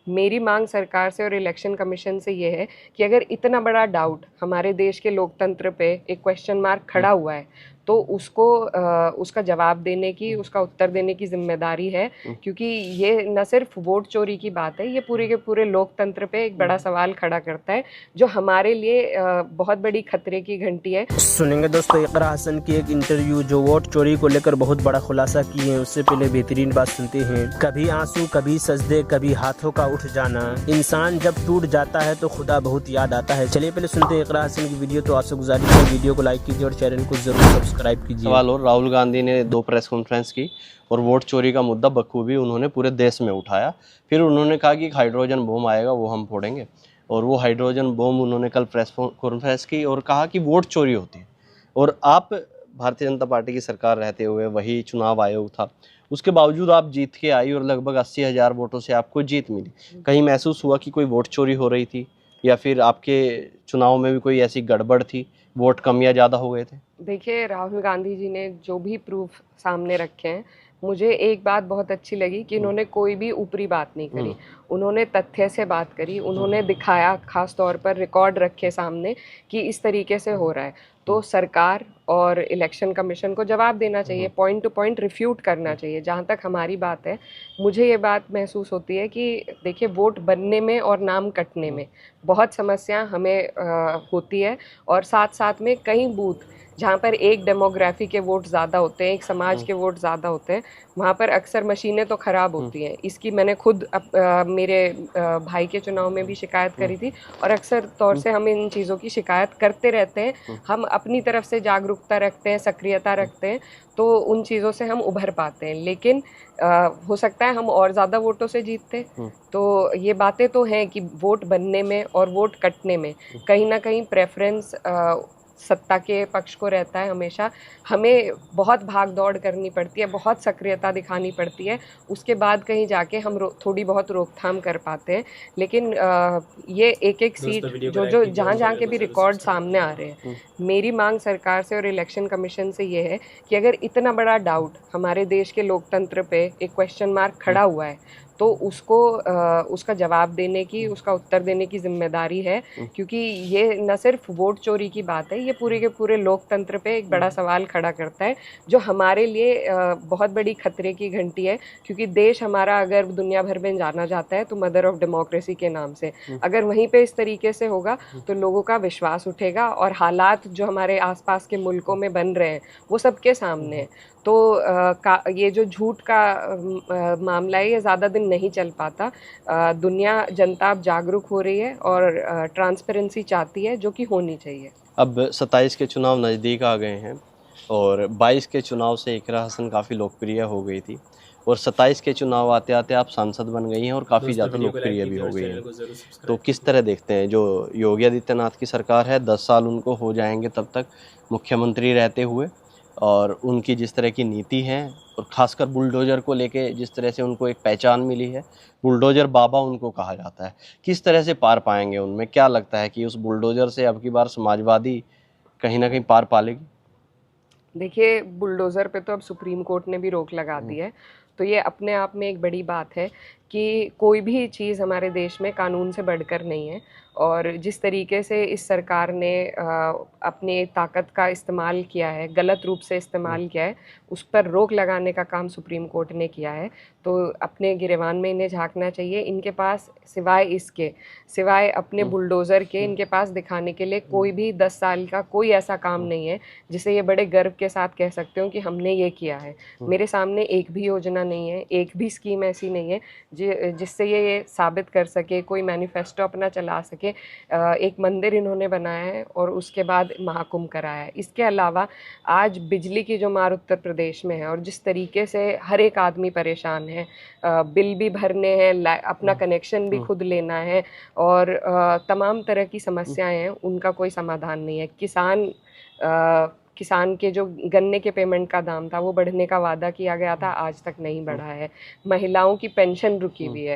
मेरी मांग सरकार से और इलेक्शन कमीशन से ये है कि अगर इतना बड़ा डाउट हमारे देश के लोकतंत्र पे एक क्वेश्चन मार्क खड़ा हुआ है तो उसको उसका जवाब देने की, उसका उत्तर देने की जिम्मेदारी है, क्योंकि ये न सिर्फ वोट चोरी की बात है, ये पूरे के पूरे लोकतंत्र पे एक बड़ा सवाल खड़ा करता है जो हमारे लिए बहुत बड़ी खतरे की घंटी है। सुनेंगे दोस्तों इकरा हसन की एक इंटरव्यू जो वोट चोरी को लेकर बहुत बड़ा खुलासा की है। उससे पहले बेहतरीन बात सुनते हैं। कभी आंसू, कभी सजदे, कभी हाथों का उठ जाना। इंसान जब टूट जाता है तो खुदा बहुत याद आता है। चलिए पहले सुनते हैं इकरा हसन की वीडियो। तो आपसे गुजारिश है वीडियो को लाइक कीजिए और चैनल को जरूर सब्सक्राइब कीजिए। सवाल और राहुल गांधी ने 2 प्रेस कॉन्फ्रेंस की और वोट चोरी का मुद्दा बखूबी उन्होंने पूरे देश में उठाया। फिर उन्होंने कहा कि हाइड्रोजन बम आएगा वो हम फोड़ेंगे, और वो हाइड्रोजन बम उन्होंने कल प्रेस कॉन्फ्रेंस की और कहा कि वोट चोरी होती है। और आप भारतीय जनता पार्टी की सरकार रहते हुए वही चुनाव आयोग था, उसके बावजूद आप जीत के आई और लगभग 80,000 वोटों से आपको जीत मिली। कहीं महसूस हुआ कि कोई वोट चोरी हो रही थी या फिर आपके चुनाव में भी कोई ऐसी गड़बड़ थी, वोट कम या ज़्यादा हो गए थे? देखिए, राहुल गांधी जी ने जो भी प्रूफ सामने रखे हैं, मुझे एक बात बहुत अच्छी लगी कि उन्होंने कोई भी ऊपरी बात नहीं करी, उन्होंने तथ्य से बात करी, उन्होंने दिखाया, खास तौर पर रिकॉर्ड रखे सामने कि इस तरीके से हो रहा है। तो सरकार और इलेक्शन कमीशन को जवाब देना चाहिए, पॉइंट टू पॉइंट रिफ्यूट करना चाहिए। जहाँ तक हमारी बात है, मुझे ये बात महसूस होती है कि देखिए, वोट बनने में और नाम कटने में बहुत समस्या हमें होती है, और साथ साथ में कई बूथ जहाँ पर एक डेमोग्राफी के वोट ज़्यादा होते हैं, एक समाज के वोट ज़्यादा होते हैं, वहाँ पर अक्सर मशीनें तो ख़राब होती हैं। इसकी मैंने खुद मेरे भाई के चुनाव में भी शिकायत करी थी, और अक्सर तौर से हम इन चीज़ों की शिकायत करते रहते हैं। हम अपनी तरफ से जागरूकता रखते हैं, सक्रियता रखते हैं, तो उन चीज़ों से हम उभर पाते हैं। लेकिन हो सकता है हम और ज़्यादा वोटों से जीतते। तो ये बातें तो हैं कि वोट बनने में और वोट कटने में कहीं ना कहीं प्रेफरेंस सत्ता के पक्ष को रहता है। हमेशा हमें बहुत भाग दौड़ करनी पड़ती है, बहुत सक्रियता दिखानी पड़ती है, उसके बाद कहीं जाके हम थोड़ी बहुत रोकथाम कर पाते हैं। लेकिन ये एक एक सीट जो जहाँ जहाँ के भी रिकॉर्ड सामने आ रहे हैं, मेरी मांग सरकार से और इलेक्शन कमीशन से ये है कि अगर इतना बड़ा डाउट हमारे देश के लोकतंत्र पे एक क्वेश्चन मार्क खड़ा हुआ है तो उसको उसका जवाब देने की, उसका उत्तर देने की जिम्मेदारी है, क्योंकि ये न सिर्फ वोट चोरी की बात है, ये पूरे के पूरे लोकतंत्र पे एक बड़ा सवाल खड़ा करता है जो हमारे लिए बहुत बड़ी खतरे की घंटी है। क्योंकि देश हमारा अगर दुनिया भर में जाना जाता है तो मदर ऑफ डेमोक्रेसी के नाम से, अगर वहीं पे इस तरीके से होगा तो लोगों का विश्वास उठेगा, और हालात जो हमारे आसपास के मुल्कों में बन रहे हैं वो सबके सामने है। तो ये जो झूठ का मामला है, ये ज़्यादा दिन नहीं चल पाता। दुनिया, जनता अब जागरूक हो रही है और ट्रांसपेरेंसी चाहती है, जो कि होनी चाहिए। अब 27 के चुनाव नज़दीक आ गए हैं और 22 के चुनाव से इकरा हसन काफ़ी लोकप्रिय हो गई थी, और 27 के चुनाव आते आते आप सांसद बन गई हैं और काफ़ी ज़्यादा लोकप्रिय भी हो गई हैं। तो किस तरह देखते हैं जो योगी आदित्यनाथ की सरकार है, 10 साल उनको हो जाएंगे तब तक मुख्यमंत्री रहते हुए, और उनकी जिस तरह की नीति है, और ख़ासकर बुलडोज़र को लेके जिस तरह से उनको एक पहचान मिली है, बुलडोज़र बाबा उनको कहा जाता है, किस तरह से पार पाएंगे? उनमें क्या लगता है कि उस बुलडोज़र से अब की बार समाजवादी कहीं ना कहीं पार पालेगी? देखिए, बुलडोज़र पे तो अब सुप्रीम कोर्ट ने भी रोक लगा दी है, तो ये अपने आप में एक बड़ी बात है कि कोई भी चीज़ हमारे देश में कानून से बढ़कर नहीं है। और जिस तरीके से इस सरकार ने अपने ताकत का इस्तेमाल किया है, गलत रूप से इस्तेमाल किया है, उस पर रोक लगाने का काम सुप्रीम कोर्ट ने किया है। तो अपने गिरेबान में इन्हें झांकना चाहिए। इनके पास सिवाय अपने बुलडोज़र के, इनके पास दिखाने के लिए कोई भी 10 साल का कोई ऐसा काम नहीं है जिसे ये बड़े गर्व के साथ कह सकते हो कि हमने ये किया है। मेरे सामने एक भी योजना नहीं है, एक भी स्कीम ऐसी नहीं है जिससे ये साबित कर सके, कोई मैनिफेस्टो अपना चला सके। एक मंदिर इन्होंने बनाया है और उसके बाद महाकुंभ कराया है। इसके अलावा आज बिजली की जो मार उत्तर प्रदेश में है, और जिस तरीके से हर एक आदमी परेशान है, बिल भी भरने हैं, अपना कनेक्शन भी खुद लेना है, और तमाम तरह की समस्याएं हैं, उनका कोई समाधान नहीं है। किसान के जो गन्ने के पेमेंट का दाम था वो बढ़ने का वादा किया गया था, आज तक नहीं बढ़ा है। महिलाओं की पेंशन रुकी हुई है,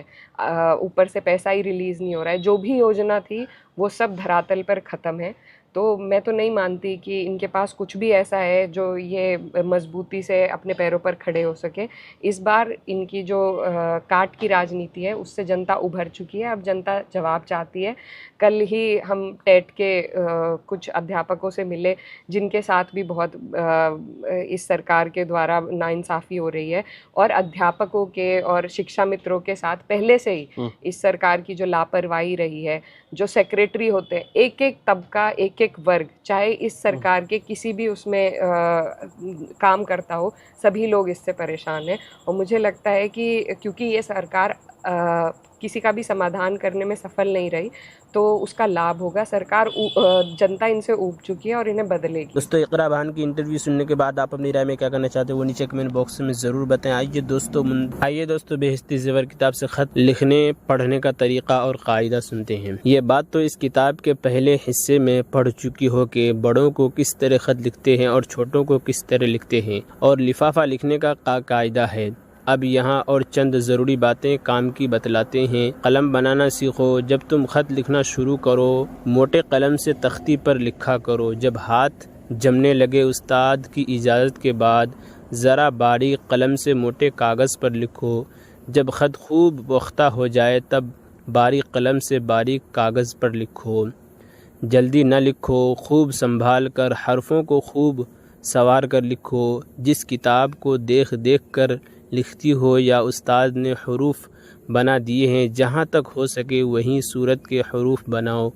ऊपर से पैसा ही रिलीज़ नहीं हो रहा है। जो भी योजना थी वो सब धरातल पर ख़त्म है। تو میں تو نہیں مانتی کہ ان کے پاس کچھ بھی ایسا ہے جو یہ مضبوطی سے اپنے پیروں پر کھڑے ہو سکے. اس بار ان کی جو کاٹ کی راجنیتی ہے اس سے جنتا ابھر چکی ہے. اب جنتا جواب چاہتی ہے. کل ہی ہم ٹیٹ کے کچھ ادھیاپکوں سے ملے جن کے ساتھ بھی بہت اس سرکار کے دوارا ناانصافی ہو رہی ہے, اور ادھیاپکوں کے اور شکشا متروں کے ساتھ پہلے سے ہی اس سرکار کی جو لاپرواہی رہی ہے. جو سیکریٹری ہوتے ہیں, ایک ایک طبقہ, ایک ایک ورگ, چاہے اس سرکار کے کسی بھی اس میں کام کرتا ہو, سبھی لوگ اس سے پریشان ہیں. اور مجھے لگتا ہے کہ کیونکہ یہ سرکار کسی کا بھی سمادھان کرنے میں سفل نہیں رہی, تو اس کا لابھ ہوگا. سرکار جنتا ان سے اوب چکی ہے اور انہیں بدلے گی. دوستو اقرا بہن کی انٹرویو سننے کے بعد آپ اپنی رائے میں کیا کرنا چاہتے ہیں وہ نیچے کمنٹ باکس میں ضرور بتائیں. آئیے دوستو بہشتی زیور کتاب سے خط لکھنے پڑھنے کا طریقہ اور قاعدہ سنتے ہیں. یہ بات تو اس کتاب کے پہلے حصے میں پڑھ چکی ہو کہ بڑوں کو کس طرح خط لکھتے ہیں اور چھوٹوں کو کس طرح لکھتے ہیں, اور لفافہ لکھنے کا قاعدہ ہے. اب یہاں اور چند ضروری باتیں کام کی بتلاتے ہیں. قلم بنانا سیکھو. جب تم خط لکھنا شروع کرو موٹے قلم سے تختی پر لکھا کرو. جب ہاتھ جمنے لگے استاد کی اجازت کے بعد ذرا باریک قلم سے موٹے کاغذ پر لکھو. جب خط خوب پختہ ہو جائے تب باریک قلم سے باریک کاغذ پر لکھو. جلدی نہ لکھو, خوب سنبھال کر حرفوں کو خوب سنوار کر لکھو. جس کتاب کو دیکھ دیکھ کر لکھتی ہو یا استاد نے حروف بنا دیے ہیں, جہاں تک ہو سکے وہیں صورت کے حروف بناؤ.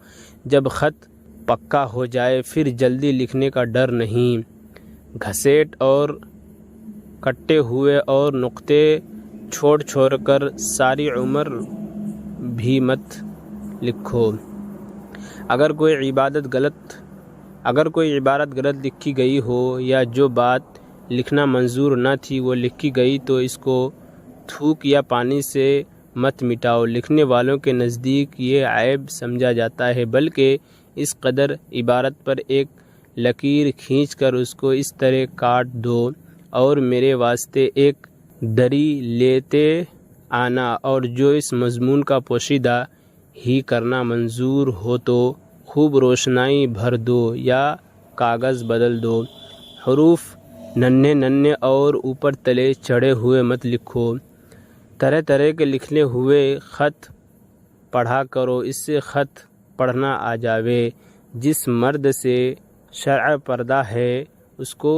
جب خط پکا ہو جائے پھر جلدی لکھنے کا ڈر نہیں. گھسیٹ اور کٹے ہوئے اور نقطے چھوڑ کر ساری عمر بھی مت لکھو. اگر کوئی عبارت غلط لکھی گئی ہو یا جو بات لکھنا منظور نہ تھی وہ لکھی گئی تو اس کو تھوک یا پانی سے مت مٹاؤ. لکھنے والوں کے نزدیک یہ عیب سمجھا جاتا ہے, بلکہ اس قدر عبارت پر ایک لکیر کھینچ کر اس کو اس طرح کاٹ دو اور میرے واسطے ایک دری لیتے آنا, اور جو اس مضمون کا پوشیدہ ہی کرنا منظور ہو تو خوب روشنائی بھر دو یا کاغذ بدل دو. حروف ننھے اور اوپر تلے چڑھے ہوئے مت لکھو. طرح طرح کے لکھنے ہوئے خط پڑھا کرو, اس سے خط پڑھنا آ جاوے. جس مرد سے شرع پردہ ہے اس کو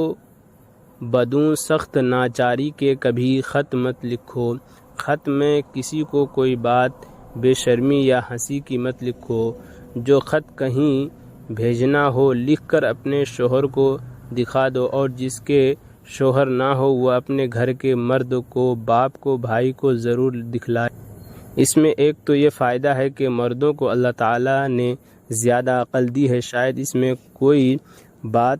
بدوں سخت ناچاری کے کبھی خط مت لکھو. خط میں کسی کو کوئی بات بے شرمی یا ہنسی کی مت لکھو. جو خط کہیں بھیجنا ہو لکھ کر اپنے شوہر کو دکھا دو, اور جس کے شوہر نہ ہو وہ اپنے گھر کے مرد کو, باپ کو, بھائی کو ضرور دکھلائے. اس میں ایک تو یہ فائدہ ہے کہ مردوں کو اللہ تعالیٰ نے زیادہ عقل دی ہے. شاید اس میں کوئی بات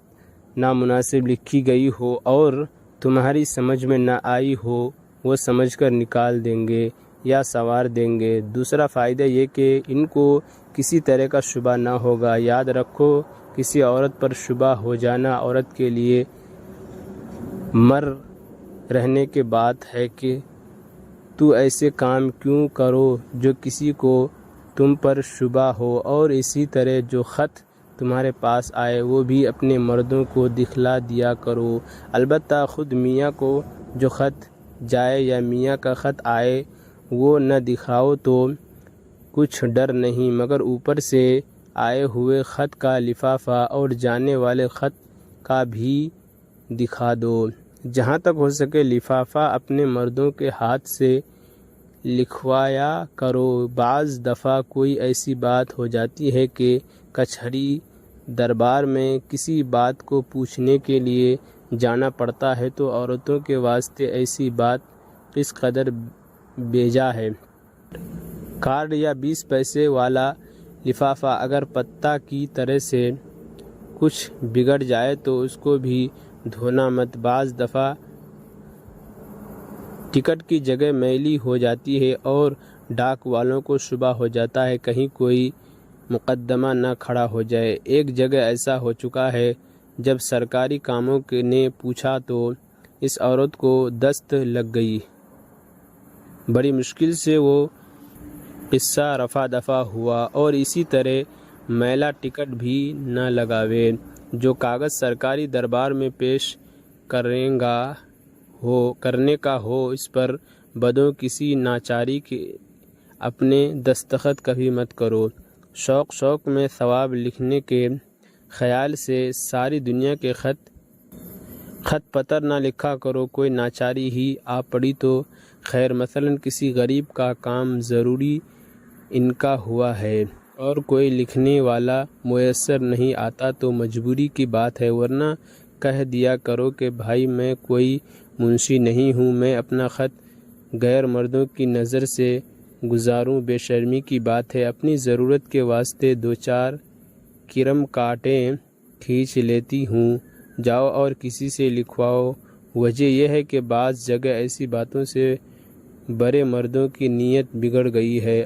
نامناسب لکھی گئی ہو اور تمہاری سمجھ میں نہ آئی ہو, وہ سمجھ کر نکال دیں گے یا سنوار دیں گے. دوسرا فائدہ یہ کہ ان کو کسی طرح کا شبہ نہ ہوگا. یاد رکھو کسی عورت پر شبہ ہو جانا عورت کے لیے مر رہنے کے بات ہے کہ تو ایسے کام کیوں کرو جو کسی کو تم پر شبہ ہو, اور اسی طرح جو خط تمہارے پاس آئے وہ بھی اپنے مردوں کو دکھلا دیا کرو. البتہ خود میاں کو جو خط جائے یا میاں کا خط آئے وہ نہ دکھاؤ تو کچھ ڈر نہیں, مگر اوپر سے آئے ہوئے خط کا لفافہ اور جانے والے خط کا بھی دکھا دو. جہاں تک ہو سکے لفافہ اپنے مردوں کے ہاتھ سے لکھوایا کرو. بعض دفعہ کوئی ایسی بات ہو جاتی ہے کہ کچہری دربار میں کسی بات کو پوچھنے کے لیے جانا پڑتا ہے, تو عورتوں کے واسطے ایسی بات کس قدر بیجا ہے. کارڈ یا 20 پیسے والا لفافہ اگر پتہ کی طرح سے کچھ بگڑ جائے تو اس کو بھی دھونا مت. بعض دفعہ ٹکٹ کی جگہ میلی ہو جاتی ہے اور ڈاک والوں کو شبہ ہو جاتا ہے کہیں کوئی مقدمہ نہ کھڑا ہو جائے. ایک جگہ ایسا ہو چکا ہے جب سرکاری کاموں نے پوچھا تو اس عورت کو دست لگ گئی. بڑی مشکل سے وہ قصہ رفع دفع ہوا, اور اسی طرح میلا ٹکٹ بھی نہ لگاوے۔ جو کاغذ سرکاری دربار میں پیش کرنے کا ہو اس پر بدو کسی ناچاری کے اپنے دستخط کبھی مت کرو۔ شوق میں ثواب لکھنے کے خیال سے ساری دنیا کے خط پتر نہ لکھا کرو، کوئی ناچاری ہی آ پڑی تو خیر، مثلا کسی غریب کا کام ضروری ان کا ہوا ہے اور کوئی لکھنے والا میسر نہیں آتا تو مجبوری کی بات ہے، ورنہ کہہ دیا کرو کہ بھائی میں کوئی منشی نہیں ہوں، میں اپنا خط غیر مردوں کی نظر سے گزاروں، بے شرمی کی بات ہے، اپنی ضرورت کے واسطے دو چار کرم کاٹیں کھینچ لیتی ہوں، جاؤ اور کسی سے لکھواؤ۔ وجہ یہ ہے کہ بعض جگہ ایسی باتوں سے بڑے مردوں کی نیت بگڑ گئی ہے،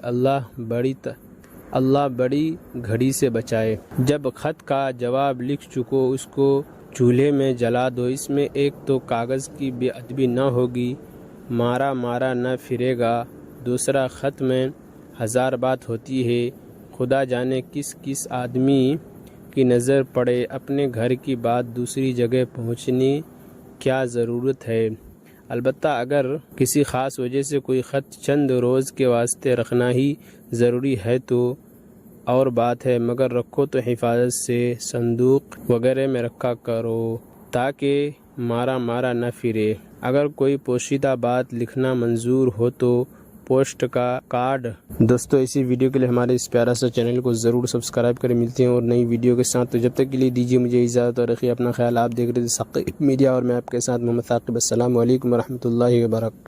اللہ بڑی گھڑی سے بچائے۔ جب خط کا جواب لکھ چکو اس کو چولہے میں جلا دو، اس میں ایک تو کاغذ کی بے ادبی نہ ہوگی، مارا نہ پھرے گا، دوسرا خط میں 1000 بات ہوتی ہے، خدا جانے کس آدمی کی نظر پڑے، اپنے گھر کی بات دوسری جگہ پہنچنے کیا ضرورت ہے۔ البتہ اگر کسی خاص وجہ سے کوئی خط چند روز کے واسطے رکھنا ہی ضروری ہے تو اور بات ہے، مگر رکھو تو حفاظت سے صندوق وغیرہ میں رکھا کرو تاکہ مارا نہ پھرے۔ اگر کوئی پوشیدہ بات لکھنا منظور ہو تو پوسٹ کا کارڈ۔ دوستو اسی ویڈیو کے لیے ہمارے اس پیارا سا چینل کو ضرور سبسکرائب کریں، ملتے ہیں اور نئی ویڈیو کے ساتھ، تو جب تک کے لیے دیجیے مجھے اجازت اور رکھیے اپنا خیال۔ آپ دیکھ رہے تھے ثاقب میڈیا اور میں آپ کے ساتھ محمد ثاقب۔ السلام علیکم ورحمۃ اللہ وبرکاتہ۔